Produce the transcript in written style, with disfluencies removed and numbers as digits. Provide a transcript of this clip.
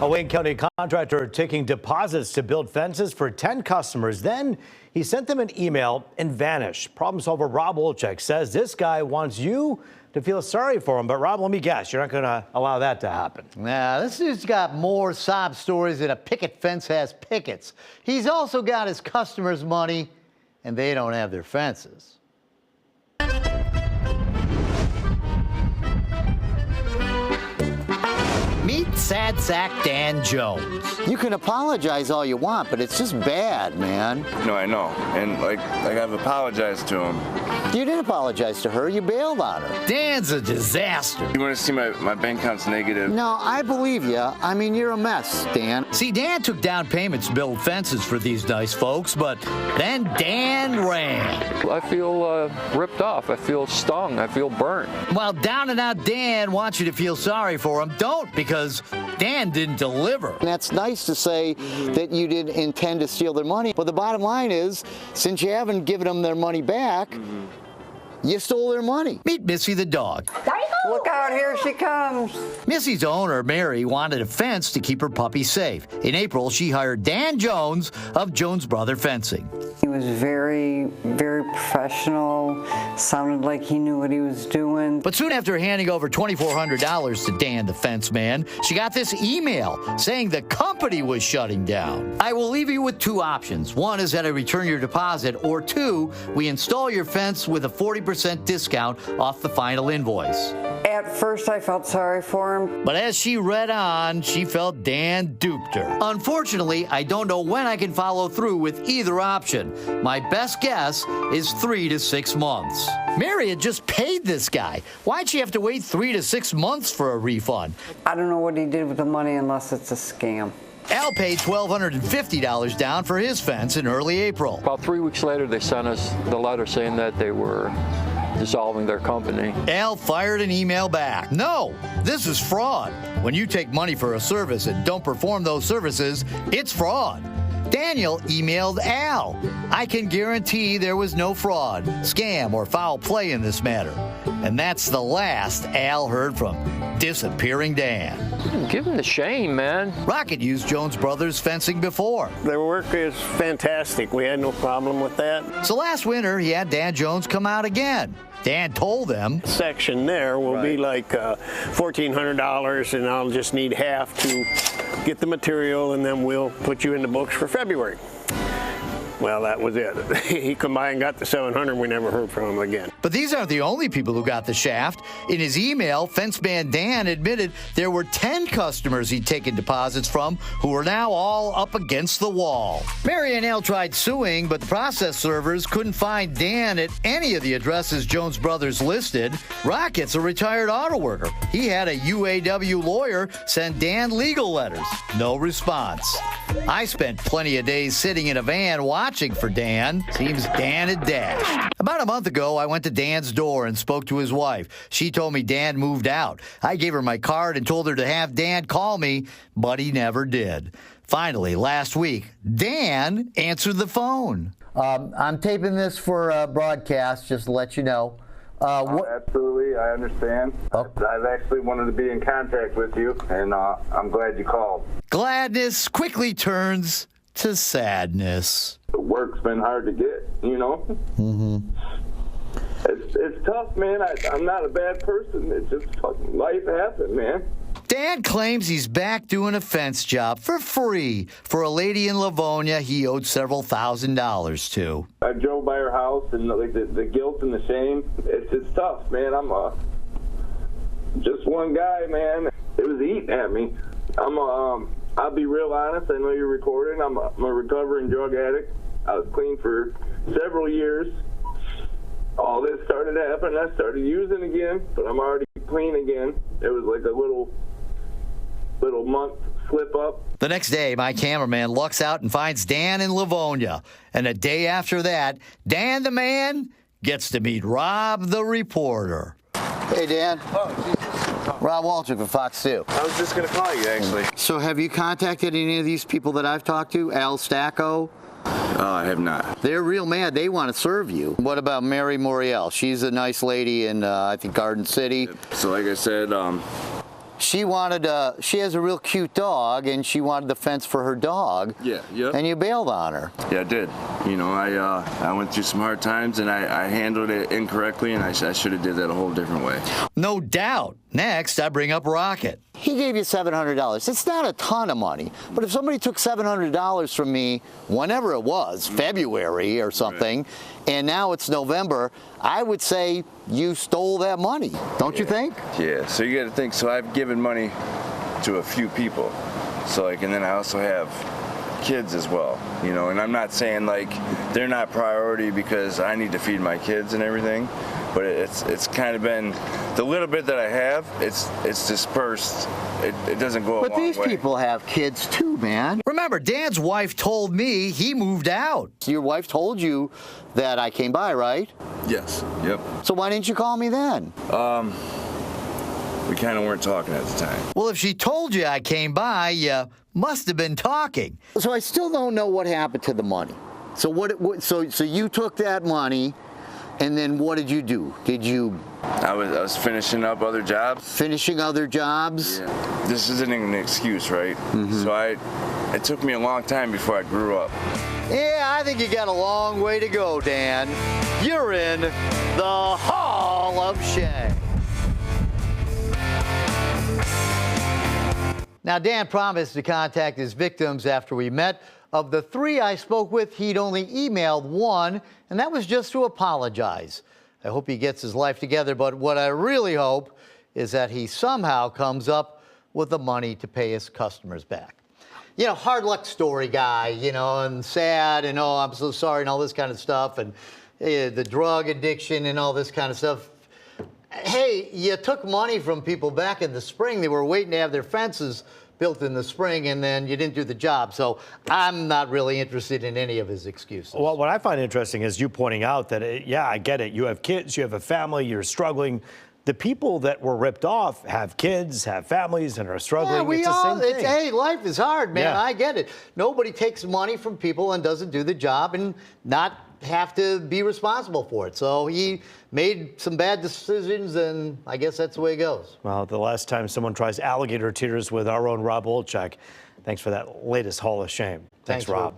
A Wayne County contractor taking deposits to build fences for 10 customers. Then he sent them an email and vanished. Problem solver Rob Wolchek says this guy wants you to feel sorry for him. But Rob, let me guess, you're not going to allow that to happen. Nah, this dude's got more sob stories than a picket fence has pickets. He's also got his customers' money, and they don't have their fences. Meet Sad Sack Dan Jones. You can apologize all you want, but it's just bad, man. No, I know. And, like I've apologized to him. You didn't apologize to her. You bailed on her. Dan's a disaster. You want to see my bank account's negative? No, I believe you. I mean, you're a mess, Dan. See, Dan took down payments to build fences for these nice folks, but then Dan ran. I feel ripped off. I feel stung. I feel burnt. While down and out Dan wants you to feel sorry for him, don't, because Dan didn't deliver. And that's nice to say that you didn't intend to steal their money, but the bottom line is, since you haven't given them their money back, you stole their money. Meet Missy the dog. Look out, here she comes. Missy's owner, Mary, wanted a fence to keep her puppy safe. In April, she hired Dan Jones of Jones Brother Fencing. He was very, very professional, sounded like he knew what he was doing. But soon after handing over $2,400 to Dan the fence man, she got this email saying the company was shutting down. I will leave you with two options. One is that I return your deposit, or two, we install your fence with a 40% discount off the final invoice. At first, I felt sorry for him. But as she read on, she felt Dan duped her. Unfortunately, I don't know when I can follow through with either option. My best guess is 3 to 6 months. Mary had just paid this guy. Why'd she have to wait 3 to 6 months for a refund? I don't know what he did with the money unless it's a scam. Al paid $1,250 down for his fence in early April. About 3 weeks later, they sent us the letter saying that they were dissolving their company. Al fired an email back. No, this is fraud. When you take money for a service and don't perform those services, it's fraud. Daniel emailed Al. I can guarantee there was no fraud, scam, or foul play in this matter. And that's the last Al heard from Disappearing Dan. Give him the shame, man. Rocket used Jones Brothers Fencing before. Their work is fantastic. We had no problem with that. So last winter, he had Dan Jones come out again. Dan told them, Section there will be like $1,400, and I'll just need half to get the material, and then we'll put you in the books for February. Well, that was it. He come by and got the $700. We never heard from him again. But these aren't the only people who got the shaft. In his email, Fenceman Dan admitted there were 10 customers he'd taken deposits from who were now all up against the wall. Mary and Al tried suing, but the process servers couldn't find Dan at any of the addresses Jones Brothers listed. Rocket's a retired auto worker. He had a UAW lawyer send Dan legal letters. No response. I spent plenty of days sitting in a van watching for Dan. Seems Dan had dashed. About a month ago, I went to Dan's door and spoke to his wife. She told me Dan moved out. I gave her my card and told her to have Dan call me, but he never did. Finally, last week, Dan answered the phone. I'm taping this for a broadcast, just to let you know. Absolutely, I understand. I've actually wanted to be in contact with you, and I'm glad you called. Gladness quickly turns to sadness. The work's been hard to get, you know? Mm-hmm. It's tough, man. I'm not a bad person. It's just fucking life happened, man. Dan claims he's back doing a fence job for free for a lady in Livonia he owed several $1,000s to. I drove by her house, and like the guilt and the shame, it's tough, man. I'm just one guy, man. It was eating at me. I'll be real honest. I know you're recording. I'm a recovering drug addict. I was clean for several years. All this started to happen. I started using again, but I'm already clean again. It was like a little month slip up. The next day, my cameraman lucks out and finds Dan in Livonia. And a day after that, Dan the man gets to meet Rob the reporter. Hey, Dan. Oh, Jesus. Rob Wolchek from Fox 2. I was just going to call you, actually. So have you contacted any of these people that I've talked to? Al Stacco? I have not. They're real mad. They want to serve you. What about Mary Moriel? She's a nice lady in, I think, Garden City. So like I said, she has a real cute dog, and she wanted the fence for her dog. Yeah. And you bailed on her. Yeah, I did. You know, I went through some hard times, and I handled it incorrectly, and I should have did that a whole different way. No doubt. Next, I bring up Rocket. He gave you $700. It's not a ton of money, but if somebody took $700 from me, whenever it was, February or something, right, and now it's November, I would say you stole that money. Don't you think? Yeah, so you got to think, so I've given money to a few people. So like, and then I also have kids as well, you know, and I'm not saying like they're not priority because I need to feed my kids and everything, but it's kind of been the little bit that I have, it's dispersed. It doesn't go a long way. But these people have kids too, man. Remember, Dan's wife told me he moved out. Your wife told you that I came by, right? Yes. Yep. So why didn't you call me then? We kind of weren't talking at the time. Well, if she told you I came by, you must have been talking. So I still don't know what happened to the money. So so you took that money, and then what did you do? Did you? I was finishing up other jobs. Finishing other jobs? Yeah. This isn't an excuse, right? Mm-hmm. So it took me a long time before I grew up. Yeah, I think you got a long way to go, Dan. You're in the Hall of Shame. Now, Dan promised to contact his victims after we met. Of the 3 I spoke with, he'd only emailed 1, and that was just to apologize. I hope he gets his life together, but what I really hope is that he somehow comes up with the money to pay his customers back. You know, hard luck story guy, you know, and sad, and oh, I'm so sorry, and all this kind of stuff, and the drug addiction and all this kind of stuff. Hey, you took money from people back in the spring. They were waiting to have their fences built in the spring, and then you didn't do the job. So I'm not really interested in any of his excuses. Well, what I find interesting is you pointing out that, yeah, I get it. You have kids, you have a family, you're struggling. The people that were ripped off have kids, have families, and are struggling. Yeah, we it's all, the same thing. Hey, life is hard, man. Yeah. I get it. Nobody takes money from people and doesn't do the job and not have to be responsible for it. So he made some bad decisions, and I guess that's the way it goes. Well, the last time someone tries alligator tears with our own Rob Wolchek. Thanks for that latest Hall of Shame. Thanks Rob.